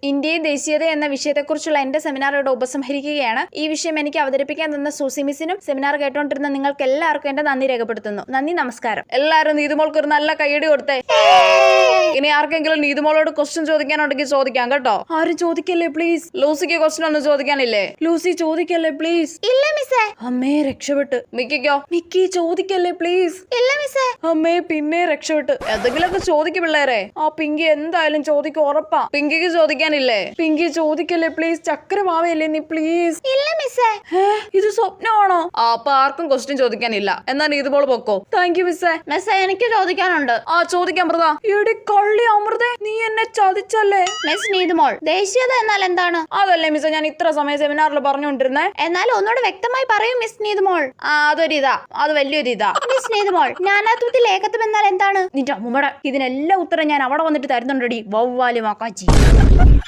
ഇന്ത്യയിൽ ദേശീയത എന്ന വിഷയത്തെക്കുറിച്ചുള്ള എന്റെ സെമിനാർ ഇവിടെ ഉപസംഹരിക്കുകയാണ്. ഈ വിഷയം എനിക്ക് അവതരിപ്പിക്കാൻ തന്ന സൂസി മിസ്സിനും സെമിനാർ കേട്ടോണ്ടിരുന്ന നിങ്ങൾക്ക് എല്ലാവർക്കും എന്റെ നന്ദി രേഖപ്പെടുത്തുന്നു. നന്ദി, നമസ്കാരം. എല്ലാവരും നീതുമോൾക്ക് ഒരു നല്ല കൈയടി കൊടുത്തേ. ഇനി ആർക്കെങ്കിലും നീതുമോളോട് ക്വസ്റ്റ്യൻ ചോദിക്കാനുണ്ടെങ്കിൽ ചോദിക്കാം കേട്ടോ. ആരും ചോദിക്കല്ലേ പ്ലീസ്. ലൂസിക്ക് ക്വസ്റ്റ്യൻ ഒന്നും ചോദിക്കാനില്ലേ? Lucy ചോദിക്കല്ലേ please. ഇല്ല മിസ്സേ. അമ്മേ രക്ഷപ്പെട്ട്. മിക്കിക്കോ? മിക്കി ചോദിക്കല്ലേ പ്ലീസ്. ഇല്ല മിസ്സേ. അമ്മേ പിന്നെ രക്ഷപ്പെട്ട്. എന്തെങ്കിലുമൊക്കെ ചോദിക്കും പിള്ളേരെ. ആ പിങ്കി എന്തായാലും ചോദിക്കും, ഉറപ്പാ. പിങ്കിക്ക് ചോദിക്കാനില്ലേ? പിങ്കി ചോദിക്കല്ലേ പ്ലീസ്. ചക്രമാവയല്ലേ നീ പ്ലീസ്. ഇല്ല മിസ്സേ. ഇത് സ്വപ്നമാണോ? അപ്പൊ ആർക്കും ക്വസ്റ്റ്യൻ ചോദിക്കാനില്ല. എന്നാ നീതുമോള് പൊക്കോ. താങ്ക് യു മിസ്സേ. മിസ്സേ എനിക്ക് ചോദിക്കാനുണ്ട്. ആ ചോദിക്കാം അമൃത. എടി കള്ളി അമൃത, നീ എന്നെ ചതിച്ചല്ലേ. മിസ് നീതുമോൾ, ദേശീയത എന്നാൽ എന്താണ്? അതല്ലേ മിസ്സേ ഞാൻ ഇത്ര സമയം സെമിനാറിൽ പറഞ്ഞുകൊണ്ടിരുന്നേ. എന്നാൽ ഒന്നുകൂടെ വ്യക്തമായി പറയൂ മിസ് നീതുമോൾ. അതൊരിതാ, അത് വലിയൊരിതാ. മിസ് നീതുമോൾ, നാനാത്വത്തിൽ ഏകത്വം എന്നാൽ എന്താണ്? നിന്റെ അമ്മൂമ്മടെ ഇതിനെല്ലാം ഉത്തരം ഞാൻ അവിടെ വന്നിട്ട് തരുന്നുണ്ടടി വവ്വാലി മക്കാച്ചി.